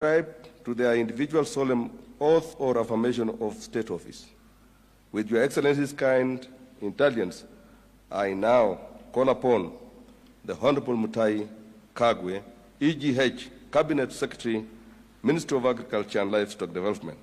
to their individual solemn oath or affirmation of state office. With Your Excellency's kind indulgence, I now call upon the Honorable Mutahi Kagwe, EGH, Cabinet Secretary, Minister of Agriculture and Livestock Development.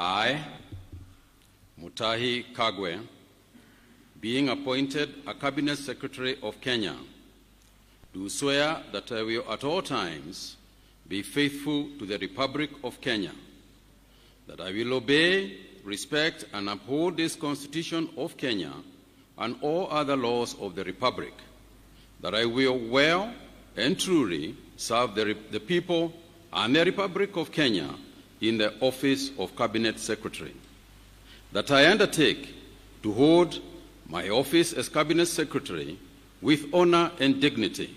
I, Mutahi Kagwe, being appointed a Cabinet Secretary of Kenya, do swear that I will at all times be faithful to the Republic of Kenya, that I will obey, respect, and uphold this Constitution of Kenya and all other laws of the Republic, that I will well and truly serve the people and the Republic of Kenya in the office of Cabinet Secretary, that I undertake to hold my office as Cabinet Secretary with honor and dignity,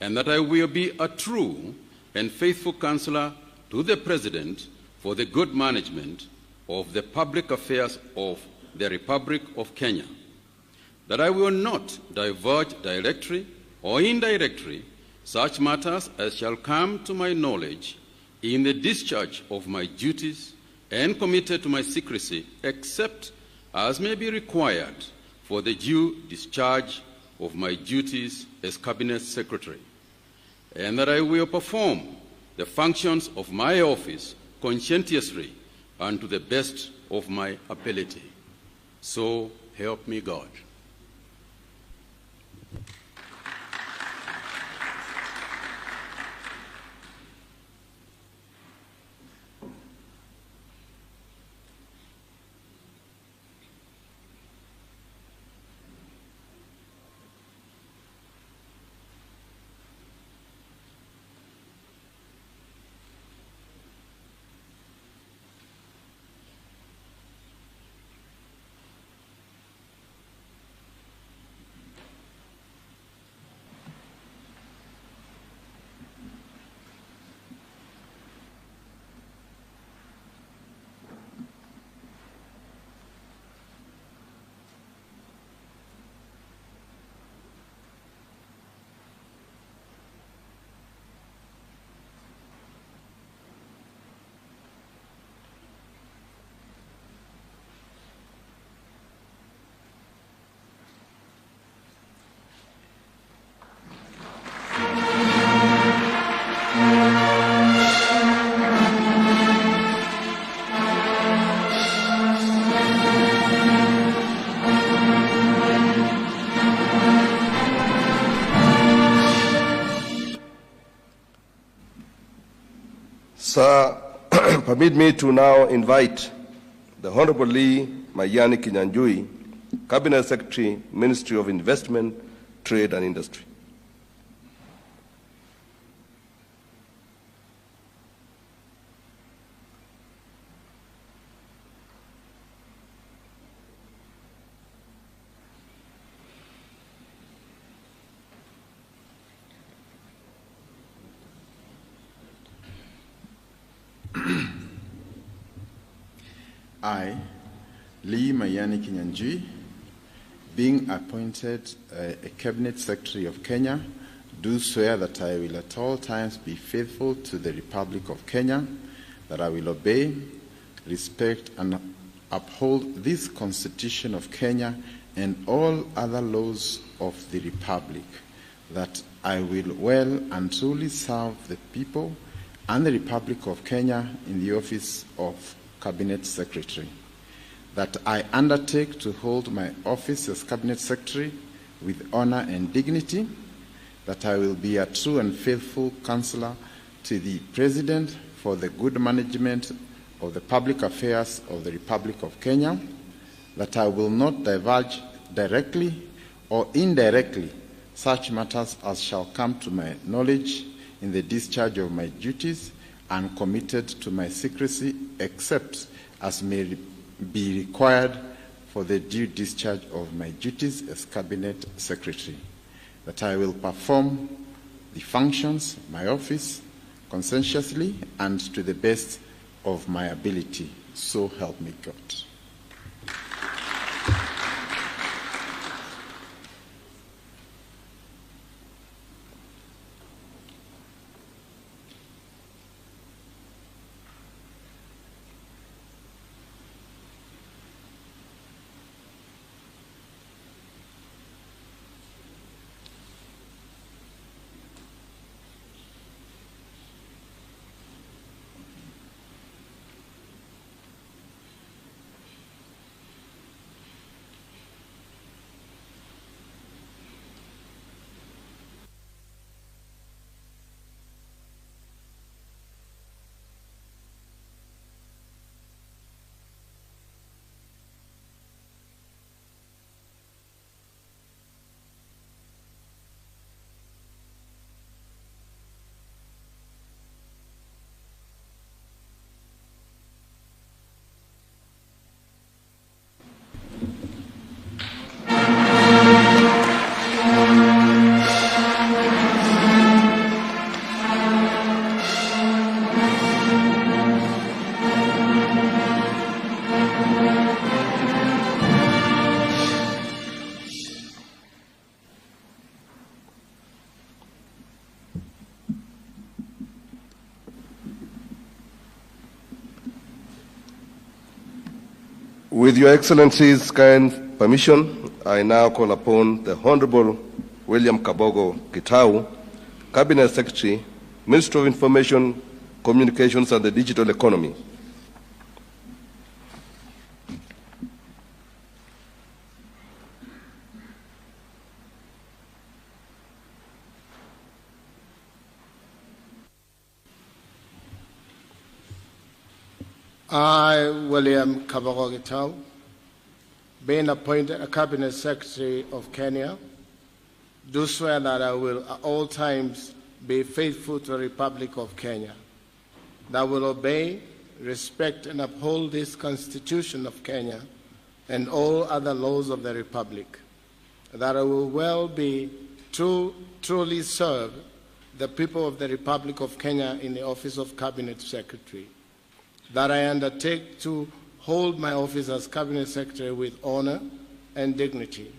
and that I will be a true and faithful counselor to the President for the good management of the public affairs of the Republic of Kenya, that I will not divulge directly or indirectly such matters as shall come to my knowledge in the discharge of my duties and committed to my secrecy, except as may be required for the due discharge of my duties as Cabinet Secretary, and that I will perform the functions of my office conscientiously and to the best of my ability. So help me God. Sir, permit me to now invite the Honorable Lee Mayani KINYANJUI, Cabinet Secretary, Ministry of Investment, Trade and Industry. I, Lee Mayani KINYANJUI, being appointed a Cabinet Secretary of Kenya, do swear that I will at all times be faithful to the Republic of Kenya, that I will obey, respect, and uphold this Constitution of Kenya and all other laws of the Republic, that I will well and truly serve the people and the Republic of Kenya in the office of Cabinet Secretary, that I undertake to hold my office as Cabinet Secretary with honor and dignity, that I will be a true and faithful counselor to the President for the good management of the public affairs of the Republic of Kenya, that I will not divulge directly or indirectly such matters as shall come to my knowledge in the discharge of my duties and committed to my secrecy, except as may be required for the due discharge of my duties as Cabinet Secretary, that I will perform the functions of my office conscientiously and to the best of my ability. So help me God. With Your Excellency's kind permission, I now call upon the Honorable William KABOGO MUTAHI, Cabinet Secretary, Minister of Information, Communications and the Digital Economy. I, William KABOGO MUTAHI, being appointed a Cabinet Secretary of Kenya, do swear that I will at all times be faithful to the Republic of Kenya, that I will obey, respect, and uphold this Constitution of Kenya and all other laws of the Republic, that I will truly serve the people of the Republic of Kenya in the office of Cabinet Secretary, that I undertake to hold my office as Cabinet Secretary with honor and dignity,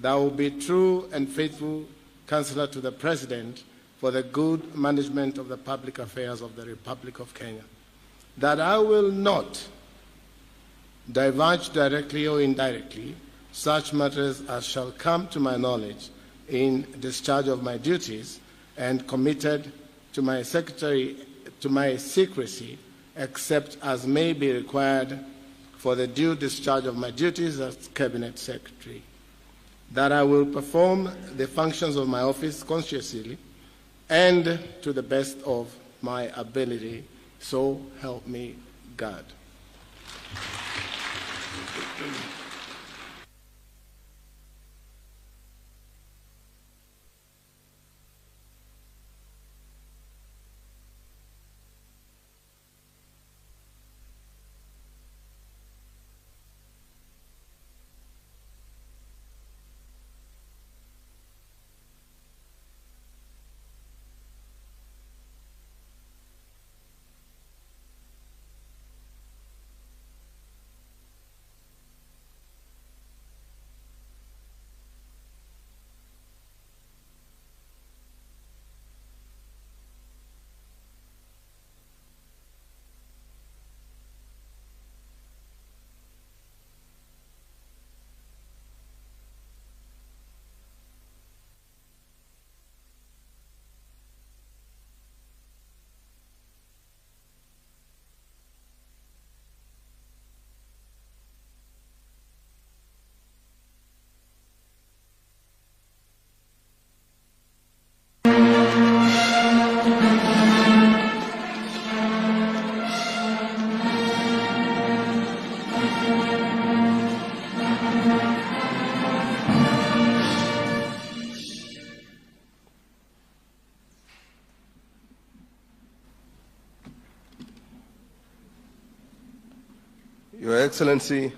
that I will be true and faithful counselor to the President for the good management of the public affairs of the Republic of Kenya, that I will not divulge directly or indirectly such matters as shall come to my knowledge in discharge of my duties, and committed to my secretary to my secrecy, except as may be required for the due discharge of my duties as Cabinet Secretary, that I will perform the functions of my office conscientiously and to the best of my ability. So help me God. Your Excellency,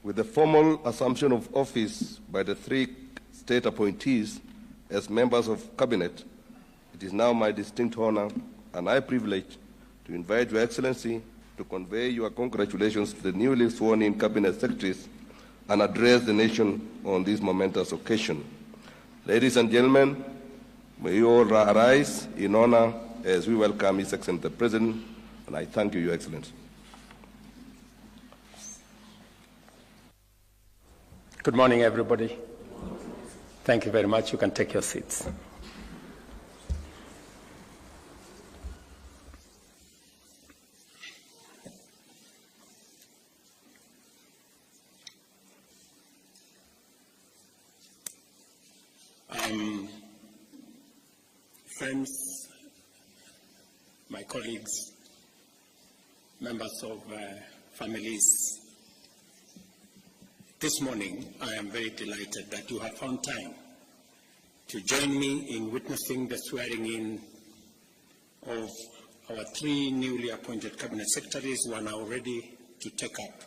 with the formal assumption of office by the three state appointees, as members of Cabinet, it is now my distinct honor and high privilege to invite Your Excellency to convey your congratulations to the newly sworn-in Cabinet Secretaries and address the nation on this momentous occasion. Ladies and gentlemen, may you all rise in honor as we welcome His Excellency the President, and I thank you, Your Excellency. Good morning, everybody. Thank you very much. You can take your seats. Friends, my colleagues, members of families, this morning I am very delighted that you have found time to join me in witnessing the swearing-in of our 3 newly appointed Cabinet Secretaries who are now ready to take up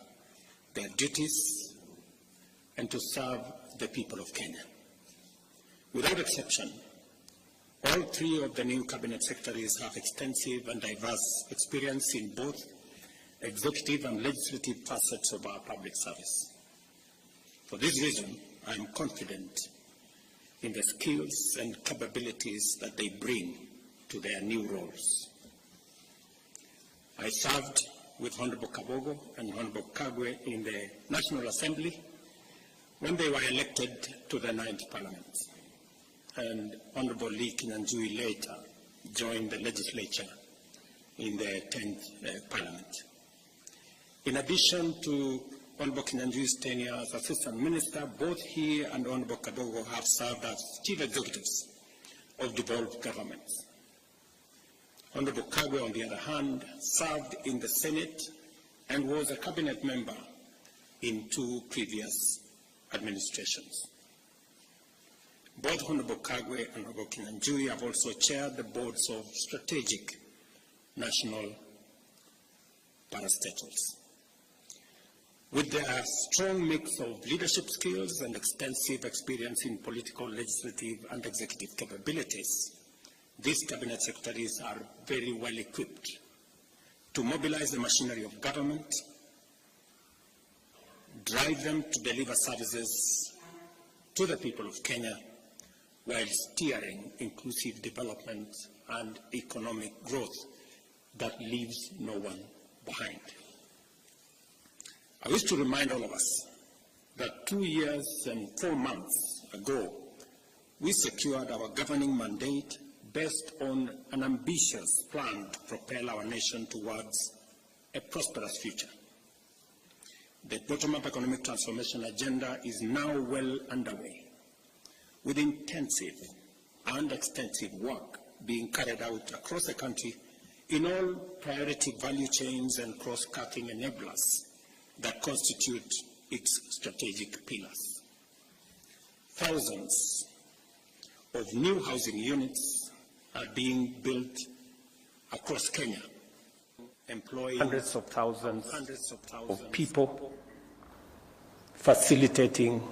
their duties and to serve the people of Kenya. Without exception, all 3 of the new Cabinet Secretaries have extensive and diverse experience in both executive and legislative facets of our public service. For this reason, I am confident in the skills and capabilities that they bring to their new roles. I served with Honorable KABOGO and Honorable KAGWE in the National Assembly when they were elected to the 9th Parliament, and Honorable KINYANJUI later joined the legislature in the 10th Parliament. In addition to Honorable KINYANJUI's tenure as Assistant Minister, both he and Honorable KABOGO have served as Chief Executives of devolved governments. Honorable KAGWE, on the other hand, served in the Senate and was a Cabinet member in 2 previous administrations. Both Honorable KAGWE and Honorable KINYANJUI have also chaired the boards of strategic national parastatals. With their strong mix of leadership skills and extensive experience in political, legislative, and executive capabilities, these Cabinet Secretaries are very well equipped to mobilize the machinery of government, drive them to deliver services to the people of Kenya, while steering inclusive development and economic growth that leaves no one behind. I wish to remind all of us that 2 years and 4 months ago, we secured our governing mandate based on an ambitious plan to propel our nation towards a prosperous future. The bottom-up economic transformation agenda is now well underway, with intensive and extensive work being carried out across the country in all priority value chains and cross-cutting enablers that constitute its strategic pillars. Thousands of new housing units are being built across Kenya, employing hundreds of thousands of people, facilitating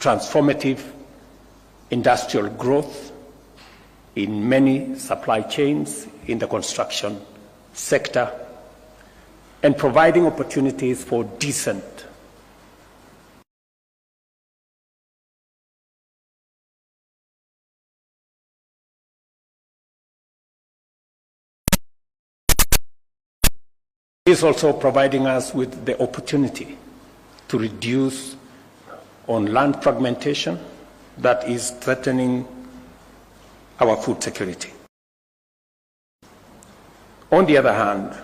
transformative industrial growth in many supply chains in the construction sector, and providing opportunities for decent is also providing us with the opportunity to reduce on land fragmentation that is threatening our food security. On the other hand,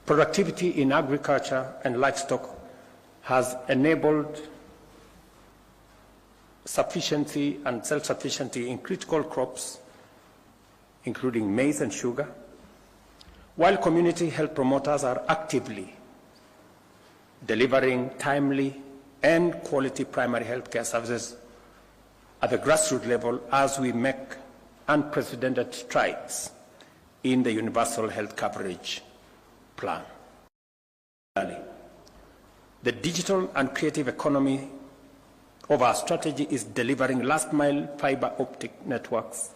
productivity in agriculture and livestock has enabled sufficiency and self-sufficiency in critical crops, including maize and sugar, while community health promoters are actively delivering timely and quality primary health care services at the grassroots level as we make unprecedented strides in the universal health coverage plan. The digital and creative economy of our strategy is delivering last-mile fiber optic networks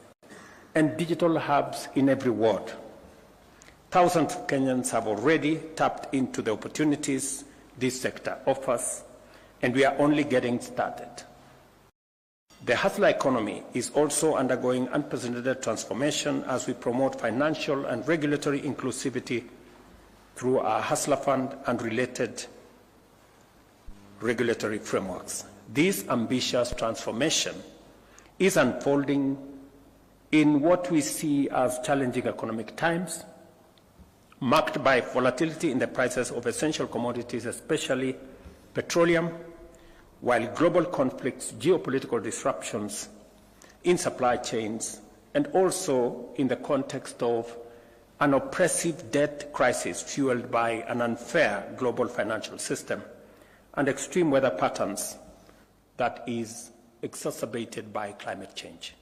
and digital hubs in every ward. Thousands of Kenyans have already tapped into the opportunities this sector offers, and we are only getting started. The hustler economy is also undergoing unprecedented transformation as we promote financial and regulatory inclusivity through our Hustler Fund and related regulatory frameworks. This ambitious transformation is unfolding in what we see as challenging economic times, marked by volatility in the prices of essential commodities, especially petroleum, while global conflicts, geopolitical disruptions in supply chains, and also in the context of an oppressive debt crisis fueled by an unfair global financial system and extreme weather patterns that is exacerbated by climate change.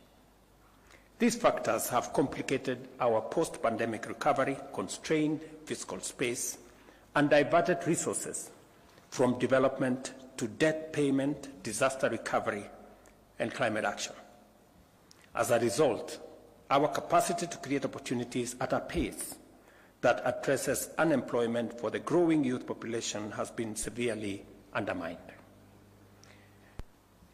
These factors have complicated our post-pandemic recovery, constrained fiscal space, and diverted resources from development to debt payment, disaster recovery, and climate action. As a result, our capacity to create opportunities at a pace that addresses unemployment for the growing youth population has been severely undermined.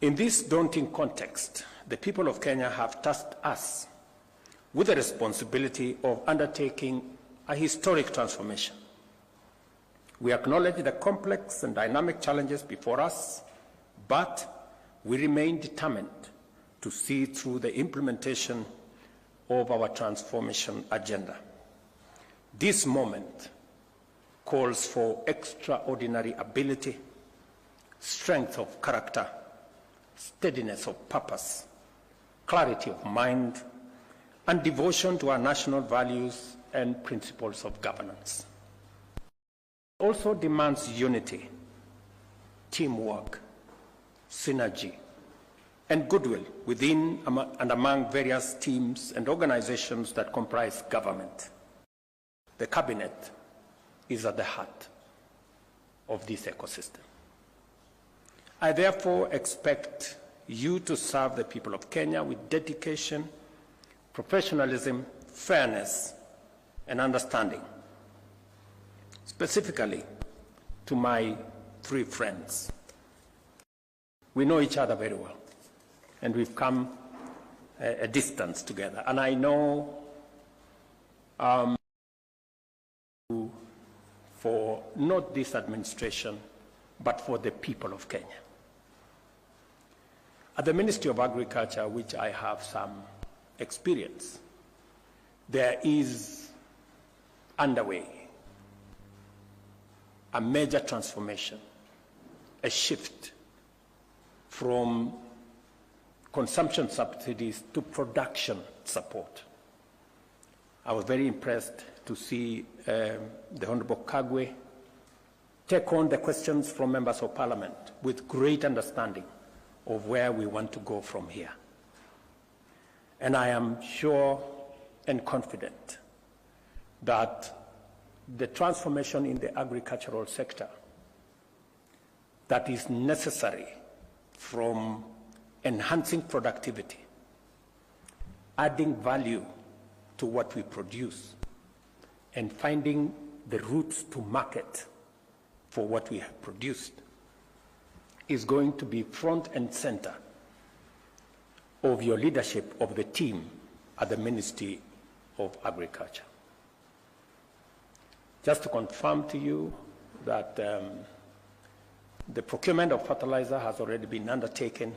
In this daunting context, the people of Kenya have tasked us with the responsibility of undertaking a historic transformation. We acknowledge the complex and dynamic challenges before us, but we remain determined to see through the implementation of our transformation agenda. This moment calls for extraordinary ability, strength of character, steadiness of purpose, clarity of mind, and devotion to our national values and principles of governance. It also demands unity, teamwork, synergy, and goodwill within and among various teams and organizations that comprise government. The cabinet is at the heart of this ecosystem. I therefore expect you to serve the people of Kenya with dedication, professionalism, fairness, and understanding. Specifically, to my three friends. We know each other very well, and we've come a distance together. And I know for not this administration, but for the people of Kenya. At the Ministry of Agriculture, which I have some experience, there is underway a major transformation, a shift from consumption subsidies to production support. I was very impressed to see the Honorable Kagwe take on the questions from members of Parliament with great understanding of where we want to go from here. And I am sure and confident that the transformation in the agricultural sector that is necessary from enhancing productivity, adding value to what we produce, and finding the routes to market for what we have produced is going to be front and center of your leadership of the team at the Ministry of Agriculture. Just to confirm to you that the procurement of fertilizer has already been undertaken.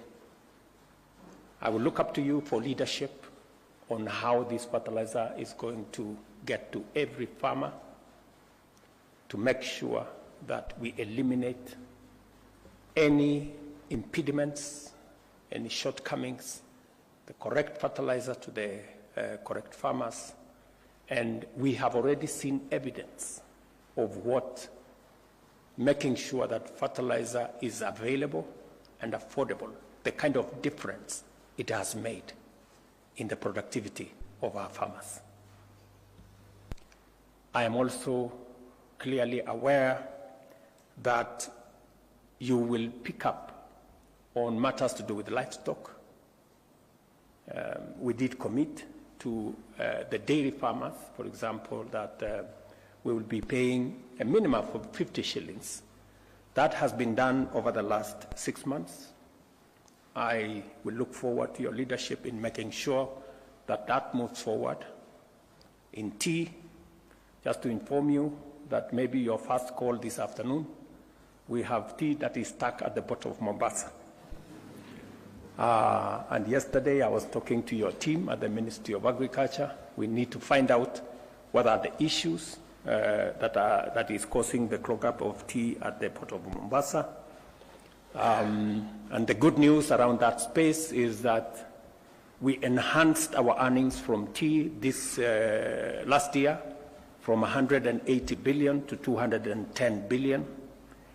I will look up to you for leadership on how this fertilizer is going to get to every farmer to make sure that we eliminate any impediments, any shortcomings, the correct fertilizer to the correct farmers. And we have already seen evidence of what making sure that fertilizer is available and affordable, the kind of difference it has made in the productivity of our farmers. I am also clearly aware that you will pick up on matters to do with livestock. We did commit to the dairy farmers, for example, that we will be paying a minimum of 50 shillings. That has been done over the last 6 months. I will look forward to your leadership in making sure that that moves forward. In tea, just to inform you that maybe your first call this afternoon, we have tea that is stuck at the bottom of Mombasa. And yesterday I was talking to your team at the Ministry of Agriculture. We need to find out what are the issues that is causing the clog-up of tea at the port of Mombasa. And the good news around that space is that we enhanced our earnings from tea this last year from 180 billion to 210 billion.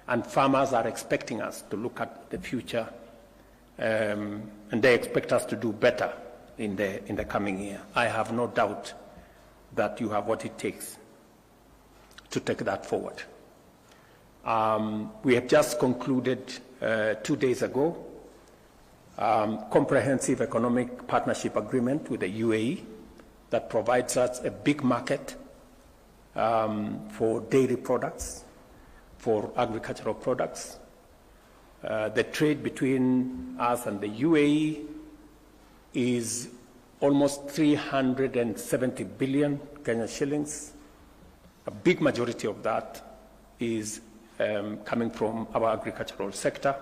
And farmers are expecting us to look at the future, and they expect us to do better in the coming year. I have no doubt that you have what it takes to take that forward. We have just concluded 2 days ago comprehensive economic partnership agreement with the UAE that provides us a big market for dairy products, for agricultural products. The trade between us and the UAE is almost 370 billion Kenyan shillings. A big majority of that is coming from our agricultural sector.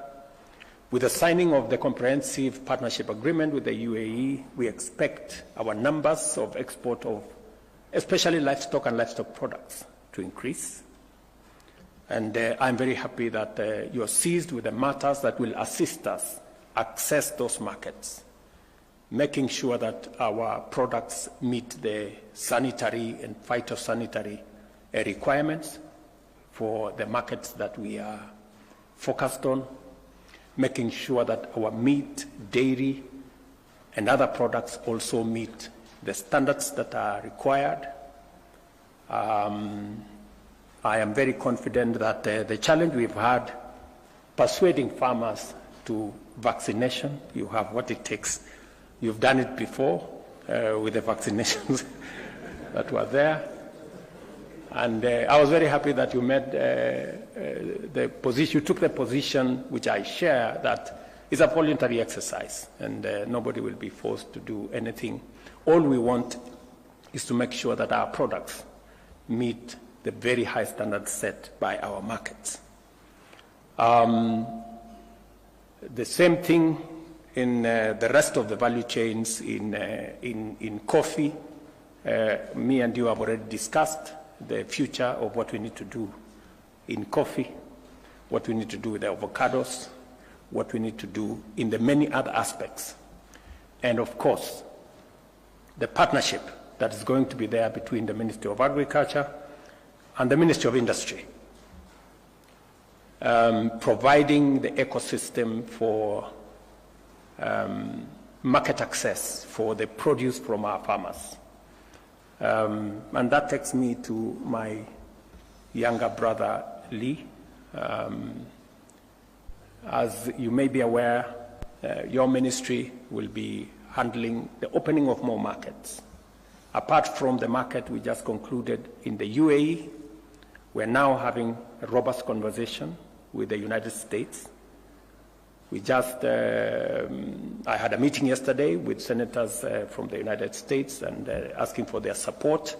With the signing of the comprehensive partnership agreement with the UAE, we expect our numbers of export of especially livestock and livestock products to increase. And I'm very happy that you are seized with the matters that will assist us access those markets, making sure that our products meet the sanitary and phytosanitary requirements for the markets that we are focused on, making sure that our meat, dairy, and other products also meet the standards that are required. I am very confident that the challenge we've had persuading farmers to vaccination, you have what it takes. You've done it before with the vaccinations that were there. And I was very happy that you made the position, you took the position which I share, that it's a voluntary exercise and nobody will be forced to do anything. All we want is to make sure that our products meet the very high standards set by our markets. The same thing in the rest of the value chains in coffee. Me and you have already discussed the future of what we need to do in coffee, what we need to do with the avocados, what we need to do in the many other aspects. And of course, the partnership that is going to be there between the Ministry of Agriculture and the Ministry of Industry, providing the ecosystem for market access for the produce from our farmers. And that takes me to my younger brother, Lee. As you may be aware, your ministry will be handling the opening of more markets. Apart from the market we just concluded in the UAE, we're now having a robust conversation with the United States. We just, I had a meeting yesterday with senators from the United States and asking for their support,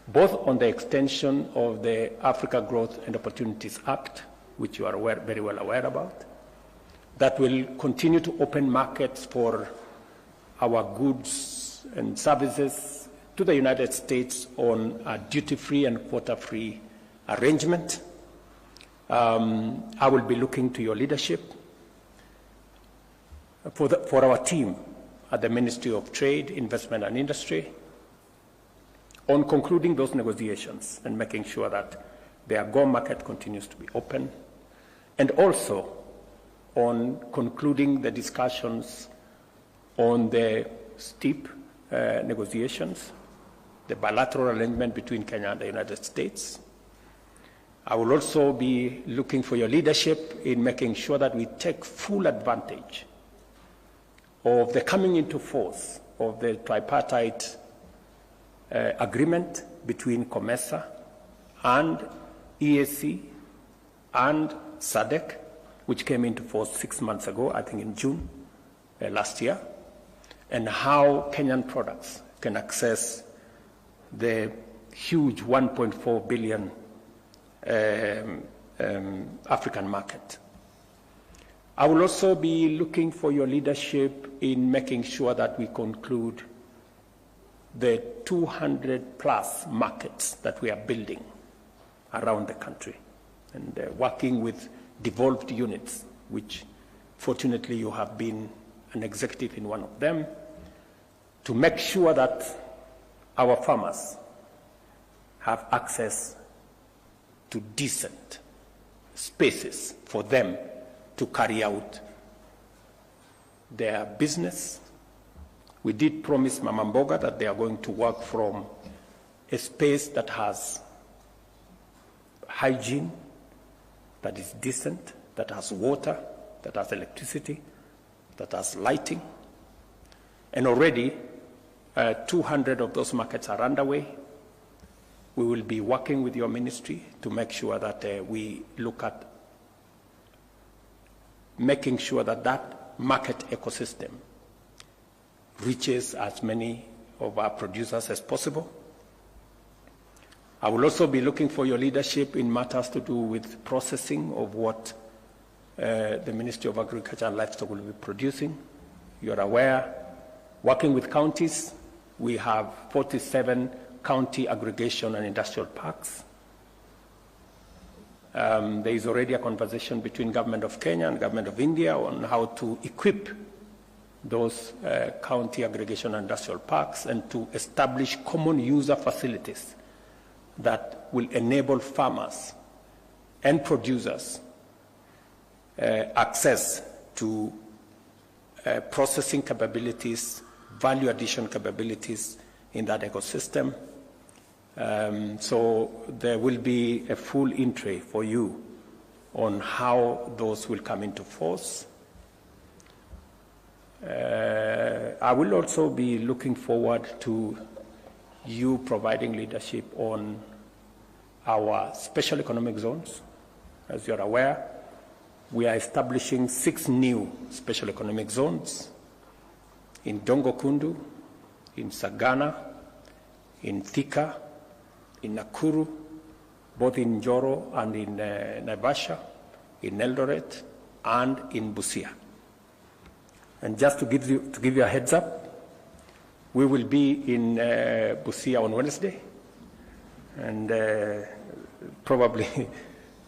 both on the extension of the Africa Growth and Opportunities Act, which you are very well aware about, that will continue to open markets for our goods and services to the United States on a duty-free and quota-free arrangement. I will be looking to your leadership for our team at the Ministry of Trade, Investment and Industry on concluding those negotiations and making sure that the AGOA market continues to be open, and also on concluding the discussions on the STEEP negotiations, the bilateral arrangement between Kenya and the United States. I will also be looking for your leadership in making sure that we take full advantage of the coming into force of the tripartite agreement between COMESA and EAC and SADC, which came into force 6 months ago, I think in June last year, and how Kenyan products can access the huge 1.4 billion African market. I will also be looking for your leadership in making sure that we conclude the 200+ markets that we are building around the country, and working with devolved units, which fortunately you have been an executive in one of them, to make sure that our farmers have access to decent spaces for them to carry out their business. We did promise Mama Mboga that they are going to work from a space that has hygiene, that is decent, that has water, that has electricity, that has lighting. And already 200 of those markets are underway. We will be working with your ministry to make sure that we look at making sure that that market ecosystem reaches as many of our producers as possible. I will also be looking for your leadership in matters to do with processing of what the Ministry of Agriculture and Livestock will be producing. You're aware, working with counties, we have 47 county aggregation and industrial parks. There is already a conversation between Government of Kenya and Government of India on how to equip those county aggregation and industrial parks and to establish common user facilities that will enable farmers and producers access to processing capabilities, value addition capabilities in that ecosystem. So there will be a full entry for you on how those will come into force. I will also be looking forward to you providing leadership on our special economic zones. As you're aware, we are establishing 6 new special economic zones in Dongo Kundu, in Sagana, in Thika, in Nakuru, both in Njoro and in Naivasha, in Eldoret, and in Busia. And just to give you a heads up, we will be in Busia on Wednesday, and probably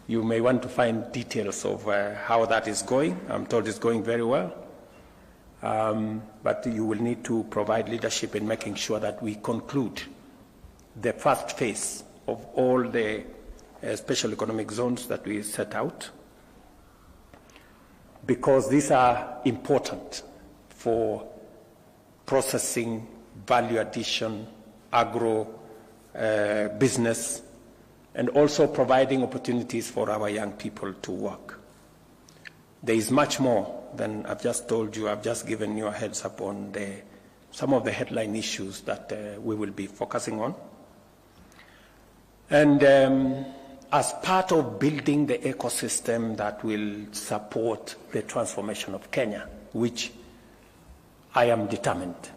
you may want to find details of how that is going. I'm told it's going very well. But you will need to provide leadership in making sure that we conclude the first phase of all the special economic zones that we set out, because these are important for processing, value addition, agro business, and also providing opportunities for our young people to work. There is much more than I've just told you. I've just given you a heads up on some of the headline issues that we will be focusing on. And as part of building the ecosystem that will support the transformation of Kenya, which I am determined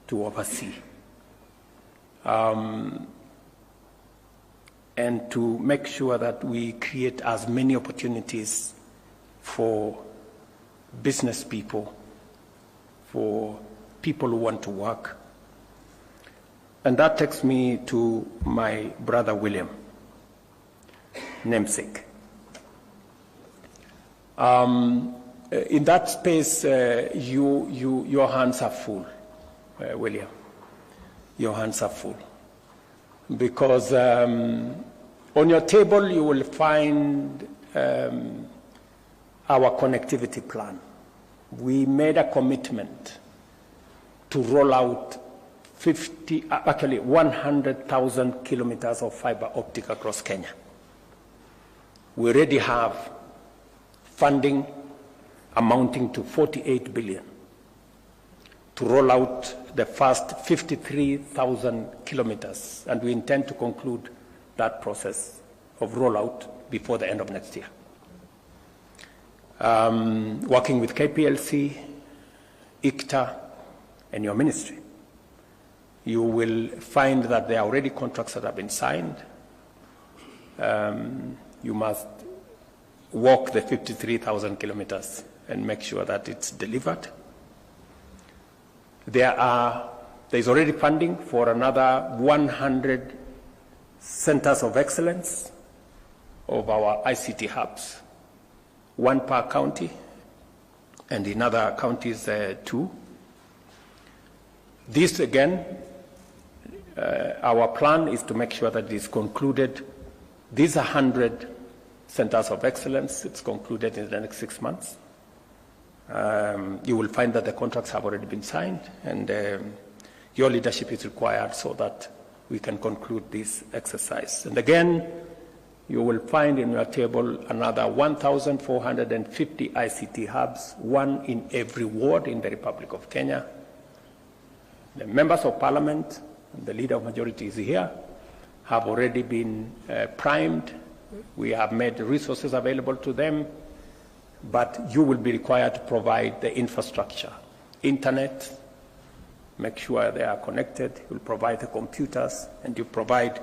to oversee, and to make sure that we create as many opportunities for business people, for people who want to work. And that takes me to my brother William, namesake. In that space, your hands are full, William. Your hands are full. Because on your table you will find our connectivity plan. We made a commitment to roll out 100,000 kilometers of fiber optic across Kenya. we already have funding amounting to 48 billion to roll out the first 53,000 kilometers, and we intend to conclude that process of rollout before the end of next year. Working with KPLC, ICTA, and your ministry, you will find that there are already contracts that have been signed. You must walk the 53,000 kilometers and make sure that it's delivered. There's already funding for another 100 centers of excellence of our ICT hubs, one per county, and in other counties two. This again, our plan is to make sure that it is concluded. These 100 centers of excellence, it's concluded in the next 6 months. You will find that the contracts have already been signed, and your leadership is required so that we can conclude this exercise. And again, you will find in your table another 1,450 ICT hubs, one in every ward in the Republic of Kenya. The members of parliament, and the leader of majority is here, have already been primed. We have made resources available to them, but you will be required to provide the infrastructure, internet, make sure they are connected, you'll provide the computers, and you provide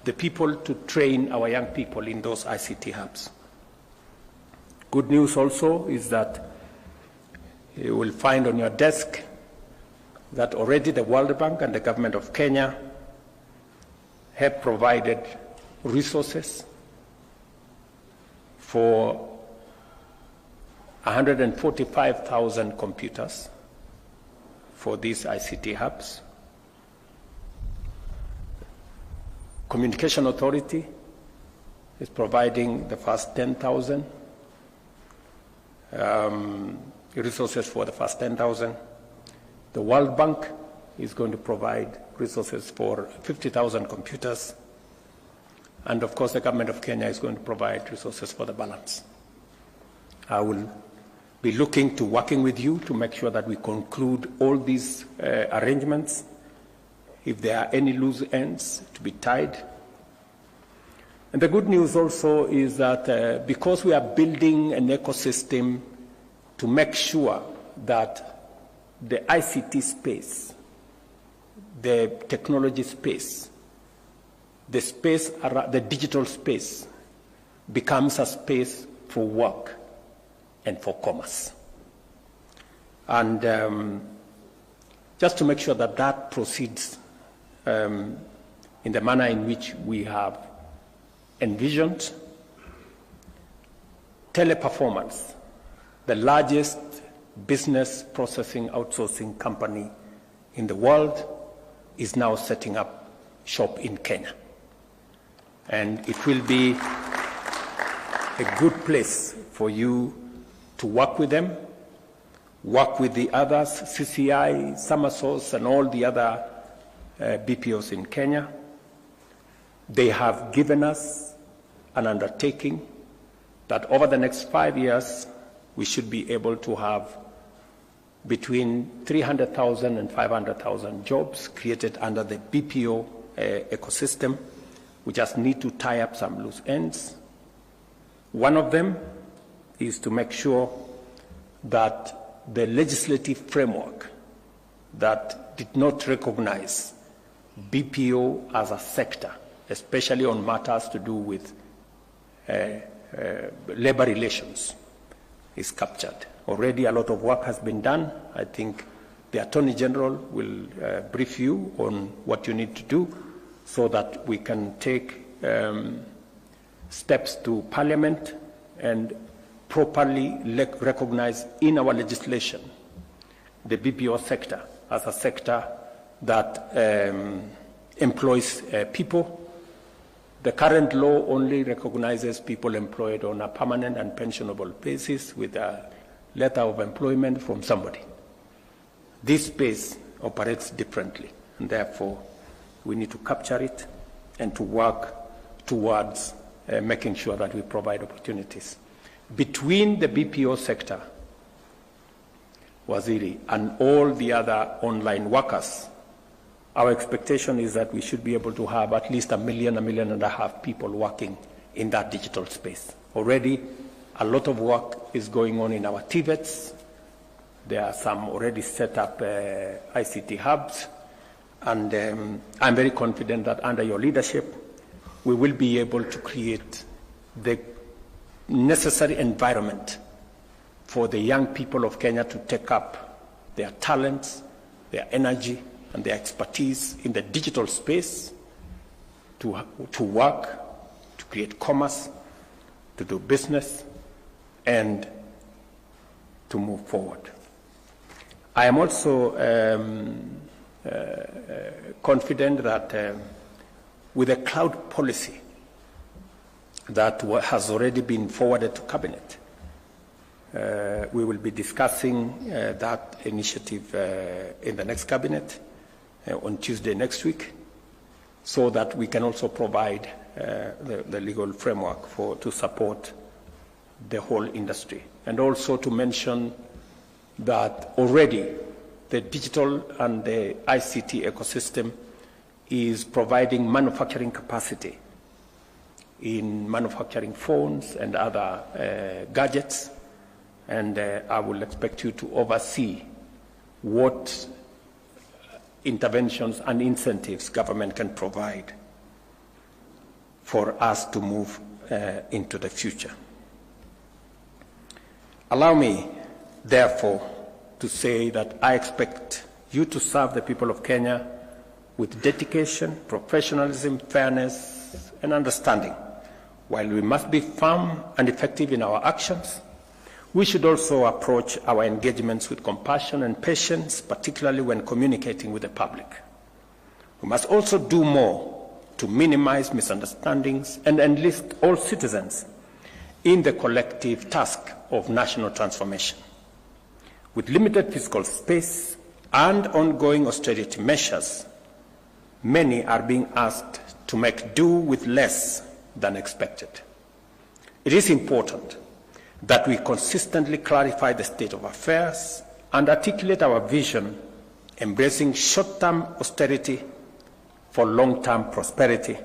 the people to train our young people in those ICT hubs. Good news also is that you will find on your desk that already the World Bank and the government of Kenya have provided resources for 145,000 computers for these ICT hubs. Communication Authority is providing the first 10,000 resources for the first 10,000. The World Bank is going to provide resources for 50,000 computers. And of course, the government of Kenya is going to provide resources for the balance. I will be looking to working with you to make sure that we conclude all these arrangements. If there are any loose ends, to be tied. And the good news also is that because we are building an ecosystem to make sure that the ICT space, the technology space, the space, the digital space becomes a space for work and for commerce. And just to make sure that that proceeds in the manner in which we have envisioned, Teleperformance, the largest business processing outsourcing company in the world, is now setting up shop in Kenya. And it will be a good place for you to work with them, work with the others, CCI, Summersource, and all the other BPOs in Kenya. They have given us an undertaking that over the next 5 years, we should be able to have between 300,000 and 500,000 jobs created under the BPO ecosystem. We just need to tie up some loose ends. One of them is to make sure that the legislative framework that did not recognize BPO as a sector, especially on matters to do with labor relations, is captured. Already a lot of work has been done. I think the Attorney General will brief you on what you need to do so that we can take steps to Parliament and properly recognize in our legislation the BPO sector as a sector that employs people. The current law only recognizes people employed on a permanent and pensionable basis with a letter of employment from somebody. This space operates differently, and therefore we need to capture it and to work towards making sure that we provide opportunities. Between the BPO sector, Waziri, and all the other online workers, our expectation is that we should be able to have at least 1.5 million people working in that digital space. Already, a lot of work is going on in our TVETs. There are some already set up ICT hubs, and I'm very confident that under your leadership, we will be able to create the necessary environment for the young people of Kenya to take up their talents, their energy, and their expertise in the digital space to work, to create commerce, to do business, and to move forward. I am also confident that with a cloud policy that has already been forwarded to Cabinet, we will be discussing that initiative in the next Cabinet on Tuesday next week, so that we can also provide the legal framework to support the whole industry. And also to mention that already the digital and the ICT ecosystem is providing manufacturing capacity in manufacturing phones and other gadgets. And I will expect you to oversee what interventions and incentives government can provide for us to move into the future. Allow me, therefore, to say that I expect you to serve the people of Kenya with dedication, professionalism, fairness, and understanding. While we must be firm and effective in our actions, we should also approach our engagements with compassion and patience, particularly when communicating with the public. We must also do more to minimize misunderstandings and enlist all citizens in the collective task of national transformation. With limited fiscal space and ongoing austerity measures, many are being asked to make do with less than expected. It is important that we consistently clarify the state of affairs and articulate our vision, embracing short-term austerity for long-term prosperity,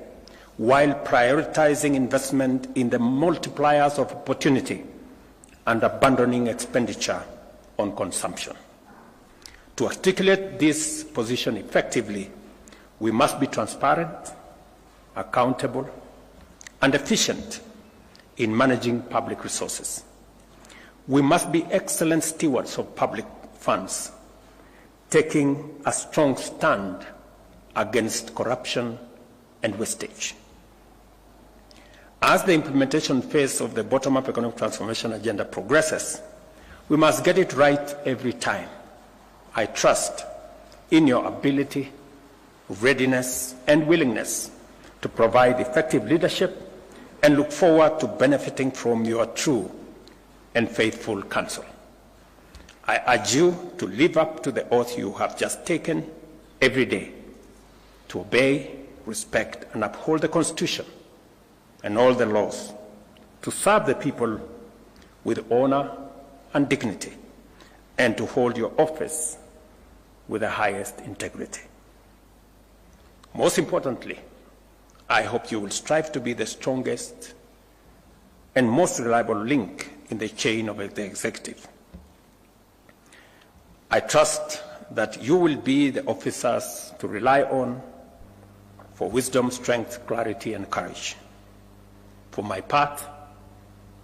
while prioritizing investment in the multipliers of opportunity and abandoning expenditure on consumption. To articulate this position effectively, we must be transparent, accountable, and efficient in managing public resources. We must be excellent stewards of public funds, taking a strong stand against corruption and wastage. As the implementation phase of the bottom-up economic transformation agenda progresses, we must get it right every time. I trust in your ability, readiness, and willingness to provide effective leadership, and look forward to benefiting from your true and faithful counsel. I urge you to live up to the oath you have just taken every day, to obey, respect, and uphold the Constitution and all the laws, to serve the people with honor and dignity, and to hold your office with the highest integrity. Most importantly, I hope you will strive to be the strongest and most reliable link in the chain of the executive. I trust that you will be the officers to rely on for wisdom, strength, clarity, and courage. For my part,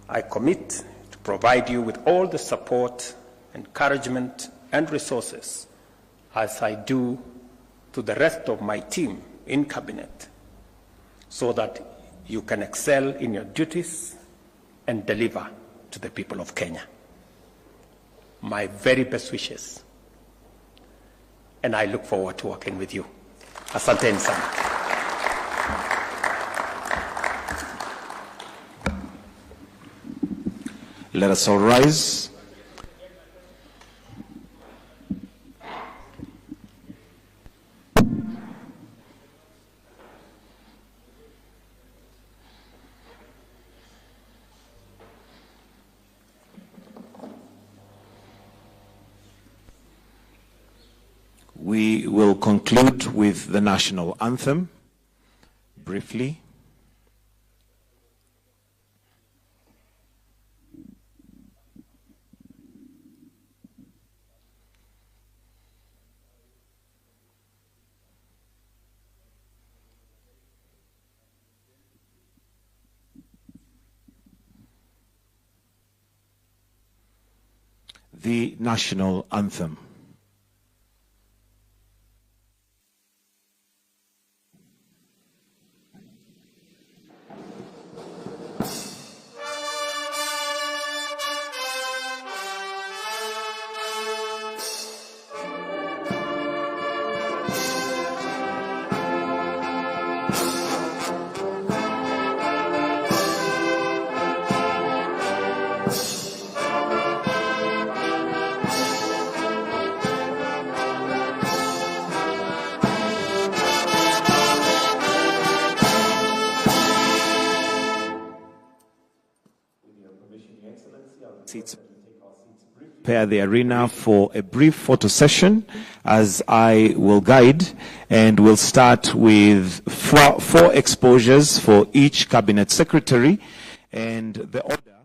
I commit to provide you with all the support, encouragement, and resources as I do to the rest of my team in Cabinet, so that you can excel in your duties and deliver to the people of Kenya. My very best wishes, and I look forward to working with you. Asanteni sana. Let us all rise. will conclude with the national anthem briefly. The national anthem. Prepare the arena for a brief photo session as I will guide, and we'll start with four exposures for each cabinet secretary, and the order